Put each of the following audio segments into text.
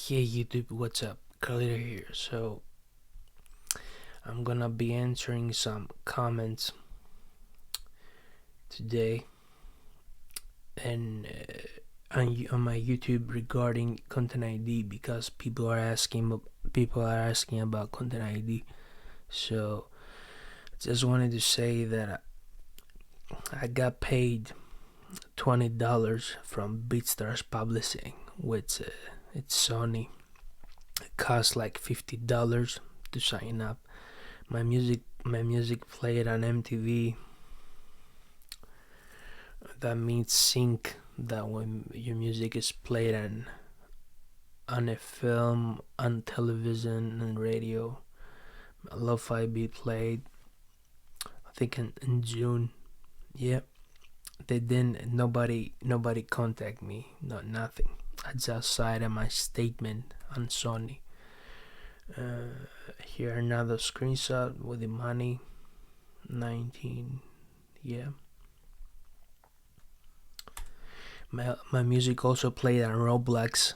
Hey YouTube, what's up? Karlhto here. So I'm gonna be answering some comments today and on my YouTube regarding content ID because people are asking about content ID. So just wanted to say that I got paid $20 from BeatStars Publishing, which it's Sony. It costs like $50 to sign up. My music played on MTV. That means sync. That when your music is played on a film, on television, and radio, lo-fi be played. I think in June. Yeah, they didn't. Nobody contact me. Nothing. I just cited my statement on Sony. Here another screenshot with the money. 19. Yeah. My music also played on ROBLOX.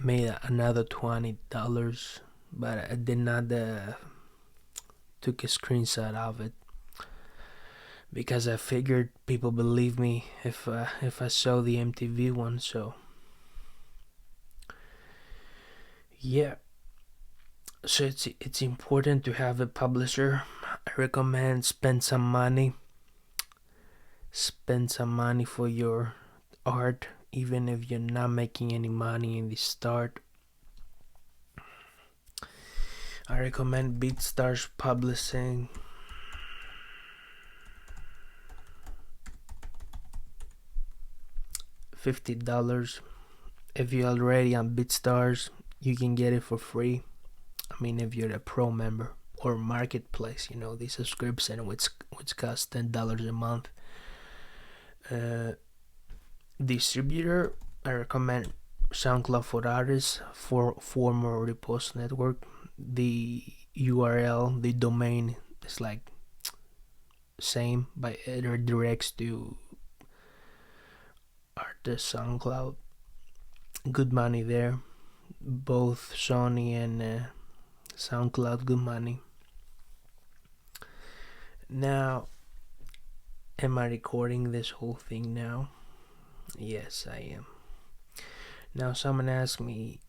Made another $20, but I did not took a screenshot of it because I figured people believe me if I show the MTV one. So yeah. So it's important to have a publisher. I recommend spend some money for your art, even if you're not making any money in the start. I recommend BeatStars Publishing. $50. If you're already on BeatStars, you can get it for free. I mean, if you're a pro member or marketplace, the subscription which costs $10 a month. Distributor, I recommend SoundCloud for Artists for former Repost Network. The URL, the domain is like same, but it redirects to Artist SoundCloud. Good money there. Both Sony and SoundCloud, good money. Now, am I recording this whole thing now? Yes, I am. Now someone asked me,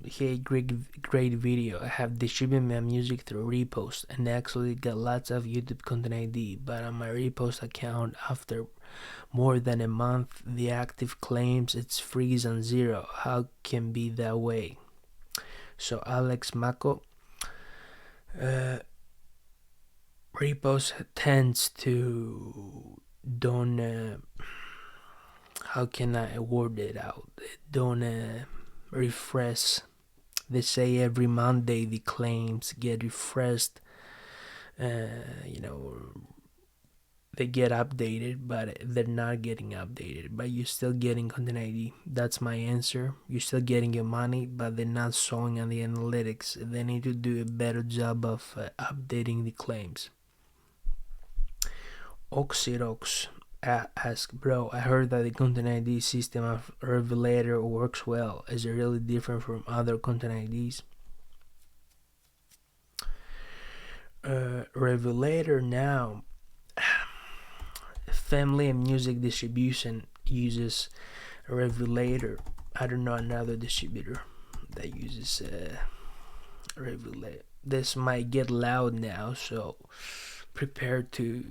hey, great video. I have distributed my music through Repost and actually got lots of YouTube content ID, but on my Repost account, after more than a month, the active claims it's freeze on 0. How can be that way? So Alex Mako, Repost tends to don't how can I word it out? Don't refresh. They say every Monday the claims get refreshed. They get updated, but they're not getting updated. But you're still getting content ID. That's my answer. You're still getting your money, but they're not showing on the analytics. They need to do a better job of updating the claims. Oxyrox ask, bro, I heard that the content ID system of Revelator works well. Is it really different from other content IDs? Revelator now, family and music distribution uses Revelator. I don't know another distributor that uses Revelator. This might get loud now, so prepare to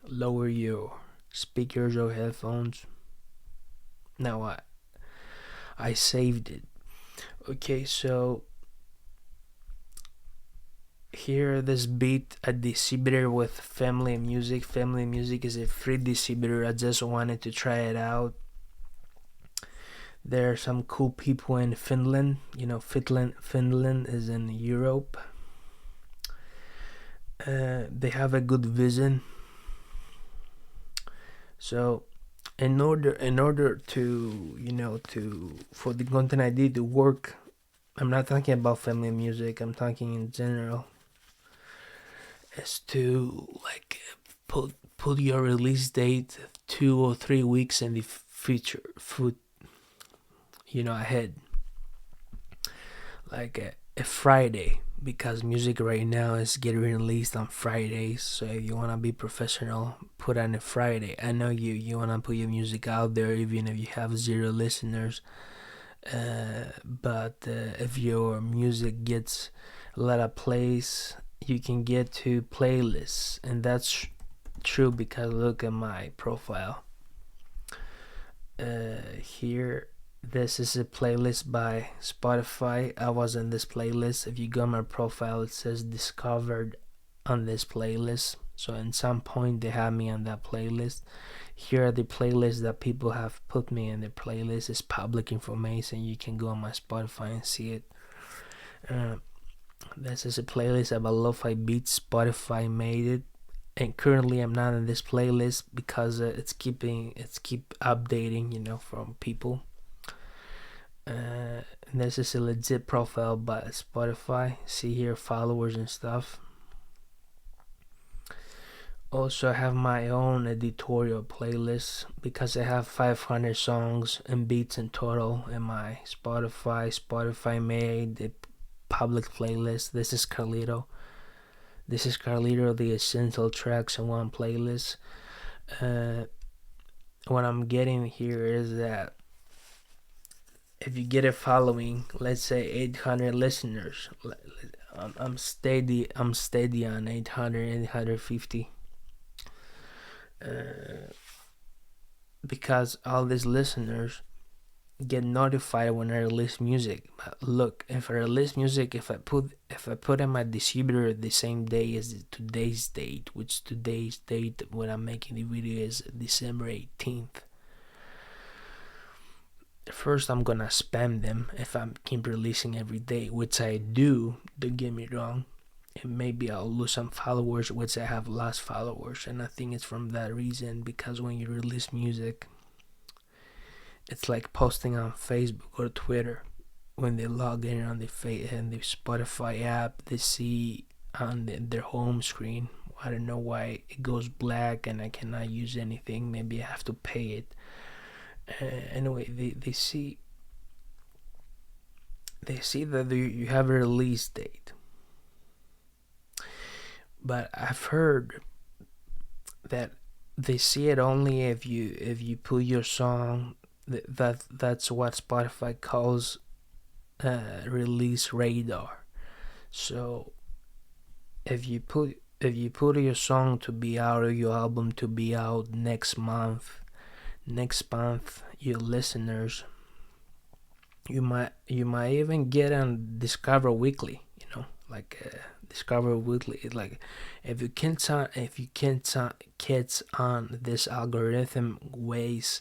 lower your speakers or headphones. Now I saved it. Okay, so here this beat a distributor with Family Music. Family Music is a free distributor. I just wanted to try it out. There are some cool people in Finland. Finland is in Europe. They have a good vision. So in order to for the content ID to work, I'm not talking about Family Music, I'm talking in general, is to like put your release date 2 or 3 weeks in the future, ahead. like a Friday, because music right now is getting released on Fridays. So if you wanna be professional, put on a Friday. I know you wanna put your music out there even if you have 0 listeners. But if your music gets a lot of plays, you can get to playlists, and that's true because look at my profile. Here, this is a playlist by Spotify. I was in this playlist. If you go on my profile, it says discovered on this playlist. So in some point they have me on that playlist. Here are the playlists that people have put me in. The playlist is public information. You can go on my Spotify and see it. This is a playlist about lo-fi beats. Spotify made it, and currently I'm not in this playlist because it's keep updating, from people. This is a legit profile by Spotify. See here, followers and stuff. Also, I have my own editorial playlist because I have 500 songs and beats in total in my Spotify. Spotify made a public playlist. This is Karlhto. The essential tracks in one playlist. What I'm getting here is that if you get a following, let's say 800 listeners, I'm steady on 800, 850. Because all these listeners get notified when I release music. But look, if I release music, if I put in my distributor the same day as today's date, which today's date when I'm making the video is December 18th. First, I'm gonna spam them if I keep releasing every day, which I do. Don't get me wrong. And maybe I'll lose some followers, which I have lost followers, and I think it's from that reason. Because when you release music, it's like posting on Facebook or Twitter. When they log in on the Spotify app, they see on their home screen. I don't know why it goes black and I cannot use anything. Maybe I have to pay it. Anyway, they see that you have a release date. But I've heard that they see it only if you put your song. That's what Spotify calls release radar. So if you put your song to be out or your album to be out next month, your listeners, you might even get on Discover Weekly. Discover Weekly. Like if you can't get on this algorithm ways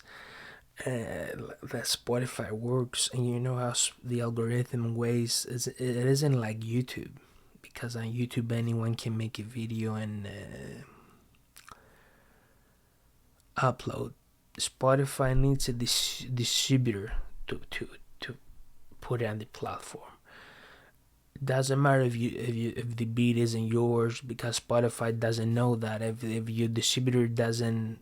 that Spotify works, and you know how the algorithm ways it isn't like YouTube, because on YouTube anyone can make a video and upload. Spotify needs a distributor to put it on the platform. Doesn't matter if the beat isn't yours, because Spotify doesn't know that. If your distributor doesn't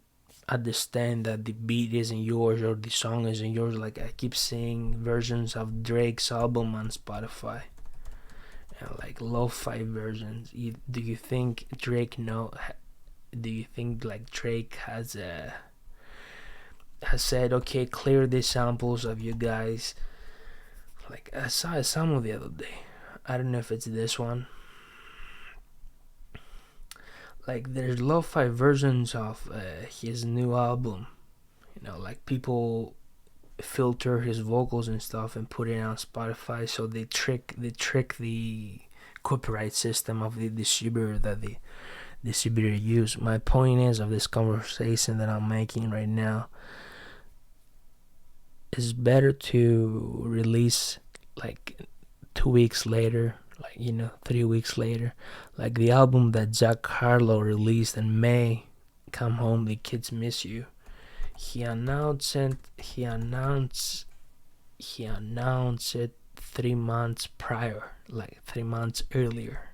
understand that the beat isn't yours or the song isn't yours, like I keep seeing versions of Drake's album on Spotify, like lo-fi versions. Do you think Drake has said, okay, clear the samples of you guys? Like I saw a song the other day. I don't know if it's this one. Like there's lo-fi versions of his new album. Like people filter his vocals and stuff and put it on Spotify. So they trick the copyright system of the distributor that the distributor use. My point is of this conversation that I'm making right now is better to release like 2 weeks later, 3 weeks later, like the album that Karlhto released in May, Come Home, The Kids Miss You. He announced it 3 months prior, like 3 months earlier,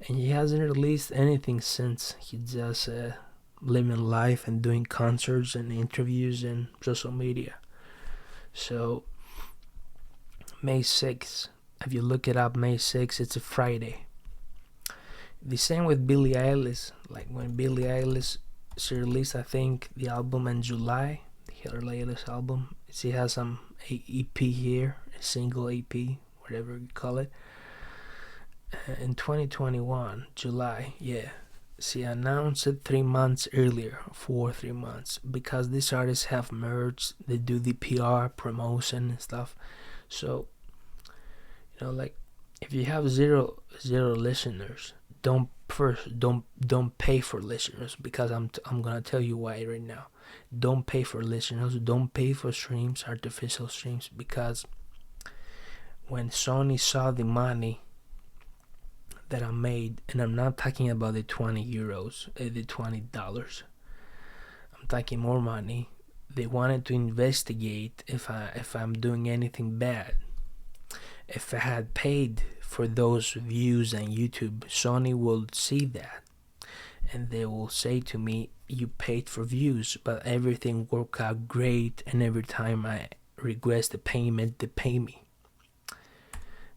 and he hasn't released anything since. He just living life and doing concerts and interviews and social media. So May 6th. If you look it up, May 6th, it's a Friday. The same with Billie Eilish. Like when Billie Eilish, she released, I think, the album in July, her latest album. She has some EP here, a single EP, whatever you call it. In 2021, July, yeah. She announced it 3 months earlier, for 3 months, because these artists have merged. They do the PR promotion and stuff. So, like, if you have zero listeners, don't pay for listeners, because I'm gonna tell you why right now. Don't pay for listeners. Don't pay for streams, artificial streams, because when Sony saw the money that I made, and I'm not talking about the 20 euros, the $20. I'm talking more money. They wanted to investigate if I'm doing anything bad. If I had paid for those views on YouTube, Sony will see that, and they will say to me, "You paid for views, but everything worked out great, and every time I request a payment, they pay me."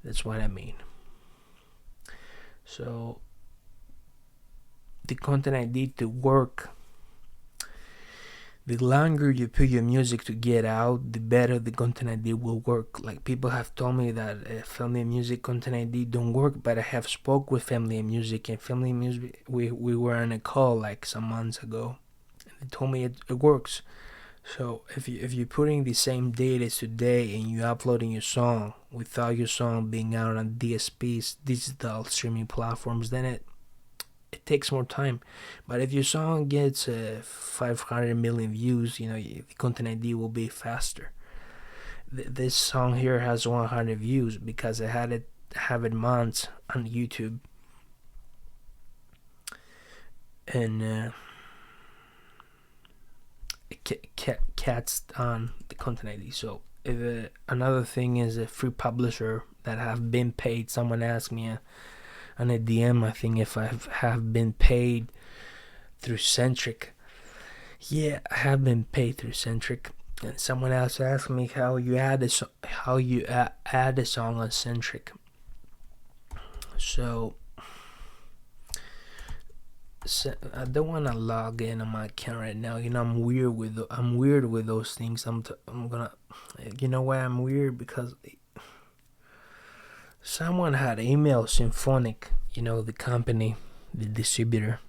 That's what I mean. So the content ID to work, the longer you put your music to get out, the better the content ID will work. Like, people have told me that Family and Music content ID don't work, but I have spoke with Family and Music, and Family and Music, we were on a call like some months ago, and they told me it works. So if you're putting the same date as today, and you're uploading your song without your song being out on DSPs, digital streaming platforms, then it takes more time. But if your song gets 500 million views, the content ID will be faster. This song here has 100 views because I have it months on YouTube, and cats on the content ID. So if another thing is a free publisher that have been paid. Someone asked me on a DM, I think, if I have been paid through Centric. Yeah, I have been paid through Centric. And someone else asked me how you add a song on Centric. So I don't want to log in on my account right now. I'm weird with those things. I'm gonna. You know why I'm weird? Because someone had emailed Symphonic, the company, the distributor,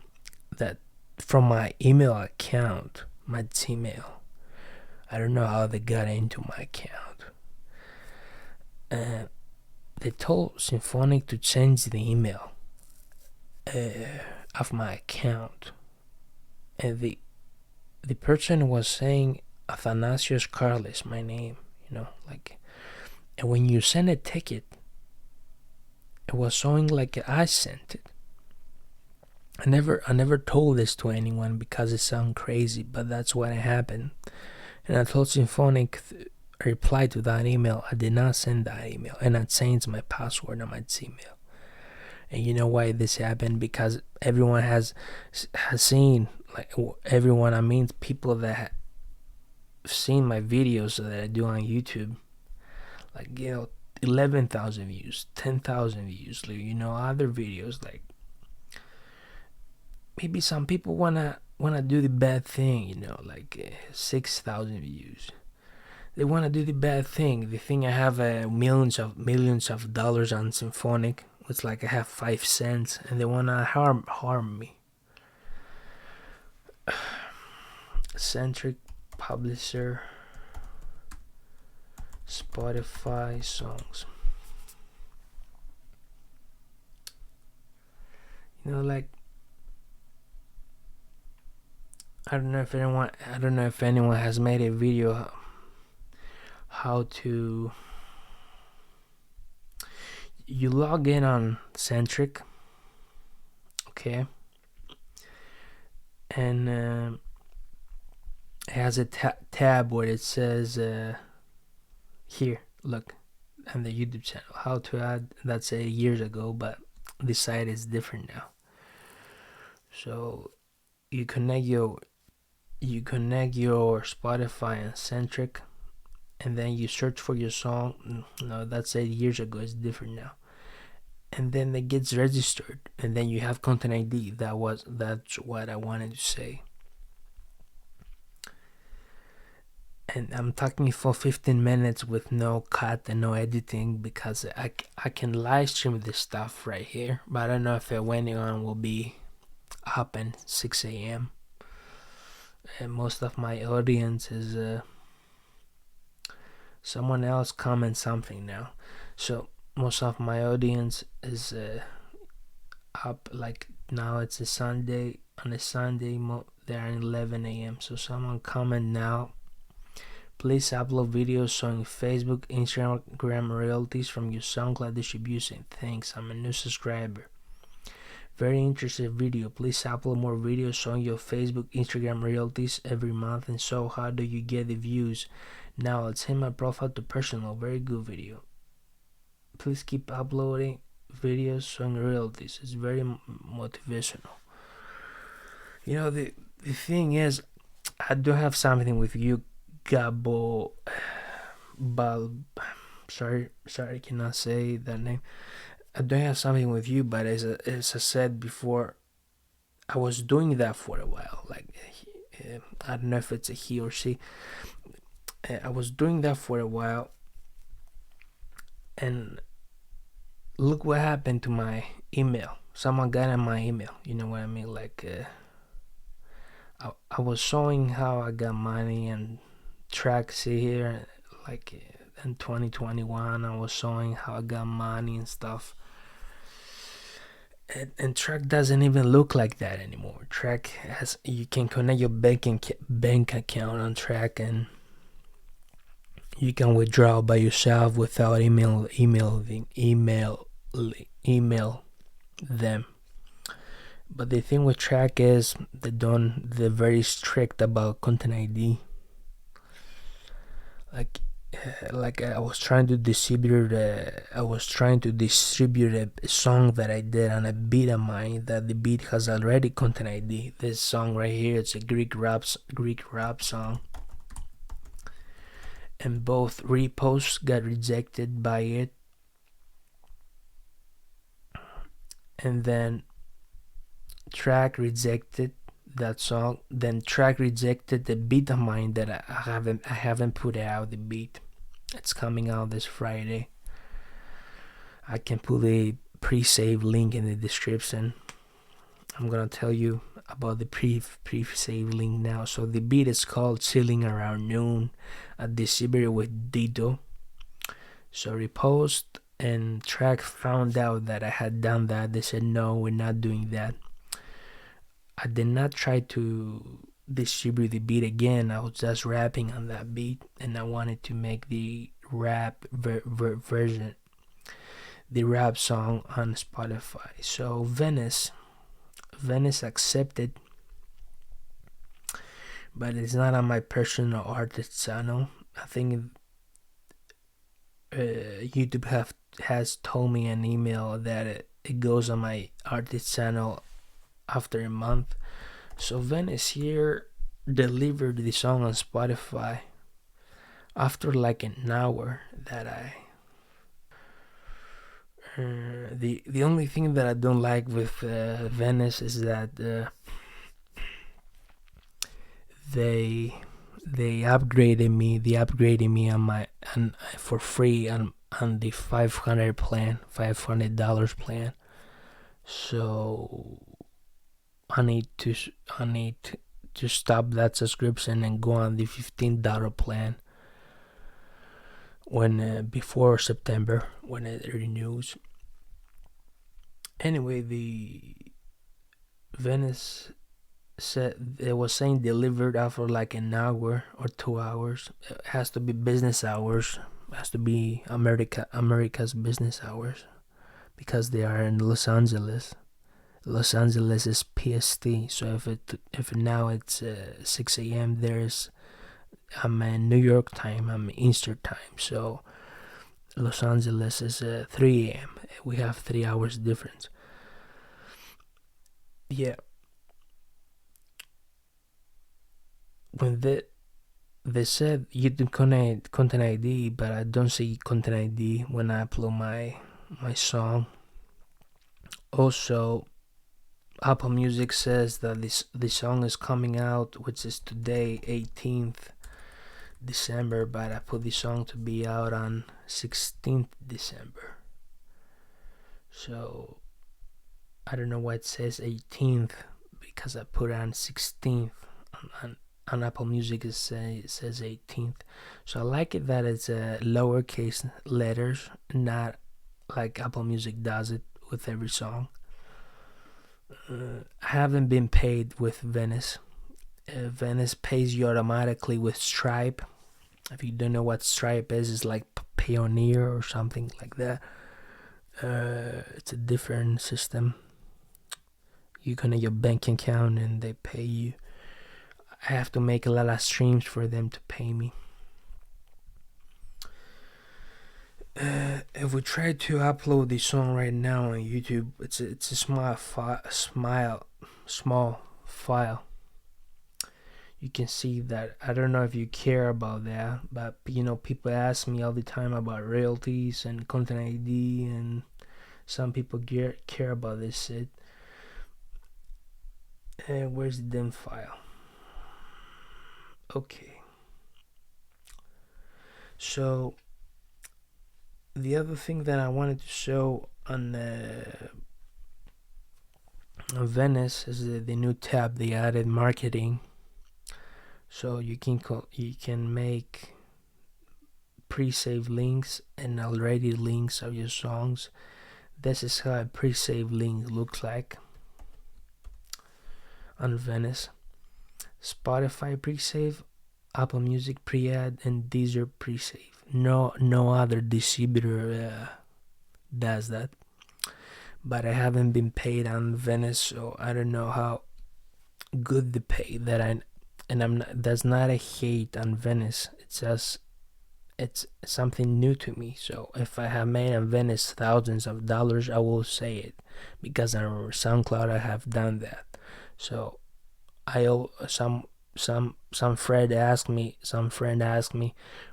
that from my email account, my Gmail. I don't know how they got into my account. They told Symphonic to change the email of my account, and the person was saying Athanasios Karlis, my name, and when you send a ticket, it was showing like I sent it. I never told this to anyone because it sounds crazy, but that's what happened. And I told Symphonic, I replied to that email, I did not send that email, and I changed my password on my Gmail. And you know why this happened? Because everyone has seen, everyone, I mean people that have seen my videos that I do on YouTube, 11,000 views, 10,000 views, other videos, maybe some people wanna do the bad thing, 6,000 views. They wanna do the bad thing. They think I have millions of dollars on Symphonic. It's like I have 5 cents, and they wanna harm me. Centric publisher, Spotify songs. I don't know if anyone has made a video how to. You log in on Centric, okay, and it has a tab where it says here, look, on the YouTube channel, how to add. That's years ago, but the site is different now. So you connect your Spotify and Centric, and then you search for your song. No, that's 8 years ago. It's different now. And then it gets registered, and then you have content ID. That's what I wanted to say. And I'm talking for 15 minutes with no cut and no editing, because I can live stream this stuff right here, but I don't know if anyone will be up at 6 a.m. And most of my audience is someone else comment something now. So most of my audience is up, like now it's a Sunday. On a Sunday, they're 11 a.m. So someone comment now. Please upload videos showing Facebook, Instagram royalties from your SoundCloud distribution. Thanks, I'm a new subscriber. Very interesting video. Please upload more videos showing your Facebook, Instagram royalties every month. And so, how do you get the views? Now let's hit my profile to personal. Very good video. Please keep uploading videos showing royalties. It's very motivational. You know, the thing is, I do have something with you, Gabo Balb. Sorry, I cannot say that name. I do have something with you, but as I said before, I was doing that for a while. Like, I don't know if it's a he or she. I was doing that for a while, and look what happened to my email. Someone got in my email. You know what I mean? Like, I was showing how I got money and tracks here. Like in 2021, I was showing how I got money and stuff. And track doesn't even look like that anymore. Track has, you can connect your bank account on track, and you can withdraw by yourself without email them. But the thing with track is they're very strict about content ID. Like I was trying to distribute a song that I did on a beat of mine, that the beat has already content ID. This song right here, it's a Greek rap song, and both reposts got rejected by it, and then track rejected that song. Then track rejected the beat of mine that I haven't put out the beat. It's coming out this Friday. I can put a pre-save link in the description. I'm gonna tell you about the pre-save link now. So the beat is called Chilling Around Noon, a distributor with Dito. So repost, and track found out that I had done that. They said, no, we're not doing that. I did not try to distribute the beat again. I was just rapping on that beat, and I wanted to make the rap version, the rap song on Spotify. So Venice accepted, but it's not on my personal artist channel. I think YouTube has told me an email that it goes on my artist channel after a month. So Venice here delivered the song on Spotify after like an hour that I the only thing that I don't like with Venice is that they upgraded me on for free on the $500 plan. So I need to stop that subscription and go on the $15 plan when before September, when it renews. Anyway, the Venice said, it was saying delivered after like an hour or 2 hours. It has to be business hours. It has to be America's business hours, because they are in Los Angeles. Los Angeles is PST, so if now it's 6 a.m. I'm in New York time, I'm Eastern time, so Los Angeles is 3 a.m. We have 3 hours difference. Yeah. they said YouTube content ID, but I don't see content ID when I upload my song. Also, Apple Music says that this song is coming out, which is today, 18th December, but I put the song to be out on 16th December. So I don't know why it says 18th, because I put it on 16th. On Apple Music it says 18th. So I like it that it's lowercase letters, not like Apple Music does it with every song. I haven't been paid with Venice. Venice pays you automatically with Stripe. If you don't know what Stripe is, it's like Payoneer or something like that. It's a different system. You connect your bank account and they pay you. I have to make a lot of streams for them to pay me. If we try to upload this song right now on YouTube, it's a small file. You can see that. I don't know if you care about that, but people ask me all the time about royalties and content ID, and some people care about this shit. Where's the damn file? Okay. So the other thing that I wanted to show on Venice is the new tab they added, marketing. So you can make pre-save links and already links of your songs. This is how a pre-save link looks like on Venice. Spotify pre-save, Apple Music pre-add, and Deezer pre-save. No other distributor does that. But I haven't been paid on Venice, so I don't know how good the pay that I'm not, that's not a hate on Venice. It's just it's something new to me. So if I have made on Venice thousands of dollars, I will say it, because on SoundCloud I have done that. So I owe some friend asked me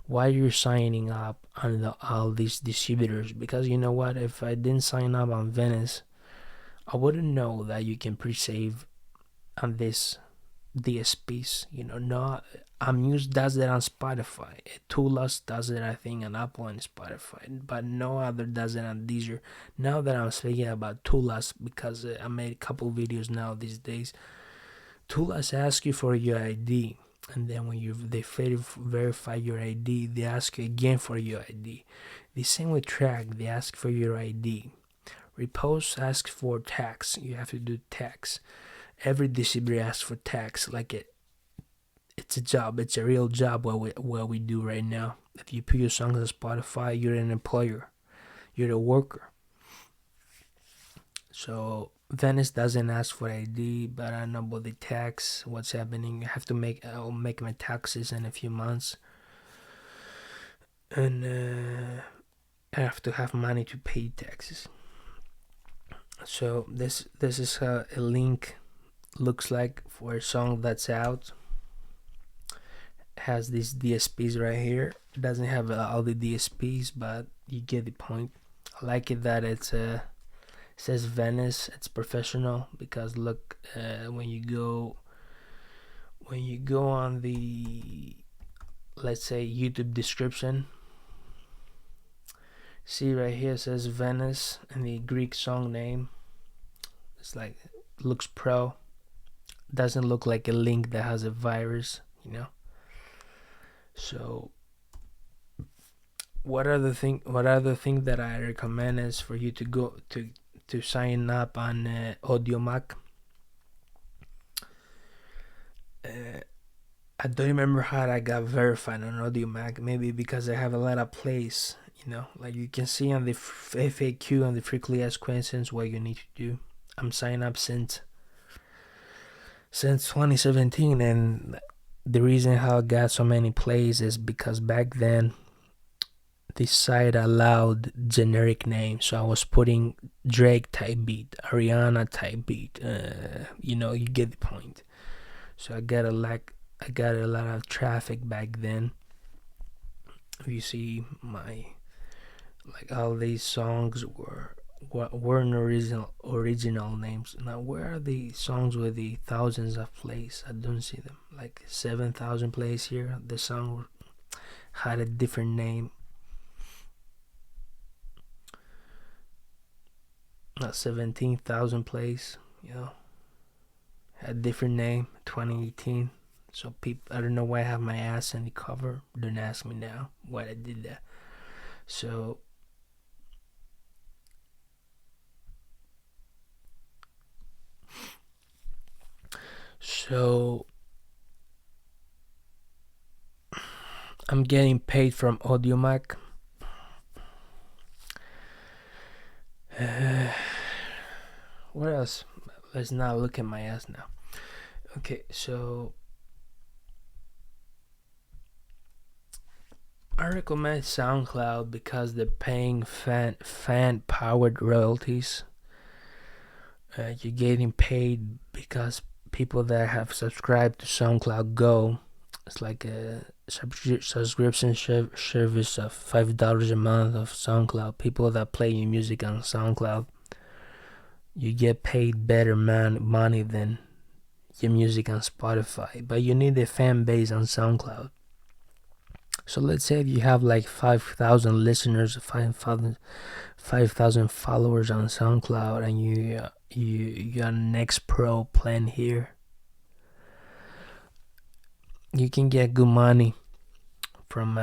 why you're signing up on all these distributors, because you know what, if I didn't sign up on Venice, I wouldn't know that you can pre-save on this DSPs. No, Amuse does it on Spotify. Tulas does it, I think, on Apple and Spotify, but no other does it on Deezer. Now that I'm speaking about Tulas, because I made a couple videos now these days, Tulas ask you for your ID, and then when they verify your ID, they ask you again for your ID. The same with Track, they ask for your ID. Repose asks for tax. You have to do tax. Every distributor asks for tax. Like it's a job. It's a real job what we do right now. If you put your songs on Spotify, you're an employer. You're a worker. So Venice doesn't ask for ID, but I don't know about the tax. What's happening? I have to I'll make my taxes in a few months, and I have to have money to pay taxes. So this is how a link looks like for a song that's out. It has these DSPs right here. It doesn't have all the DSPs, but you get the point. I like it that it says Venice. It's professional, because look, when you go on the, let's say, YouTube description, see right here, it says Venice and the Greek song name. It's like, looks pro. Doesn't look like a link that has a virus, So what other thing that I recommend is for you to go to sign up on AudioMac. I don't remember how I got verified on AudioMac. Maybe because I have a lot of plays, like you can see on the FAQ on the frequently asked questions what you need to do. I'm signed up since 2017, and the reason how I got so many plays is because back then the site allowed generic names, so I was putting Drake type beat, Ariana type beat, you get the point. So I got I got a lot of traffic back then. You see, like all these songs weren't original names. Now where are the songs with the thousands of plays? I don't see them. Like 7,000 plays here. The song had a different name. Not 17,000 plays. Had a different name. 2018. So people, I don't know why I have my ass in the cover. Don't ask me now why I did that. So I'm getting paid from AudioMac. What else? Let's not look at my ass now. Okay, so I recommend SoundCloud because they're paying fan powered royalties. You're getting paid because people that have subscribed to SoundCloud Go. It's like a subscription service of $5 a month of SoundCloud. People that play your music on SoundCloud, you get paid better money than your music on Spotify. But you need a fan base on SoundCloud. So let's say if you have like 5,000 listeners, 5,000 followers on SoundCloud, and you got an X Pro plan here, you can get good money from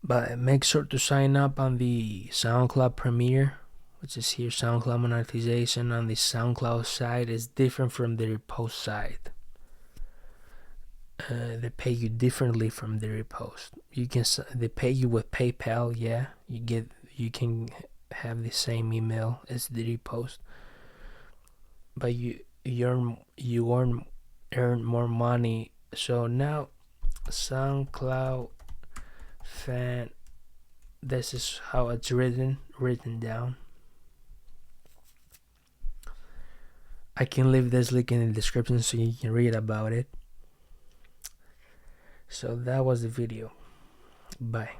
but make sure to sign up on the SoundCloud Premiere, which is here. SoundCloud monetization on the SoundCloud side is different from the repost side. They pay you differently from the repost. They pay you with PayPal. Yeah, you can have the same email as the repost, but you earn more money. So now SoundCloud fan, this is how it's written down. I can leave this link in the description so you can read about it. So that was the video. Bye.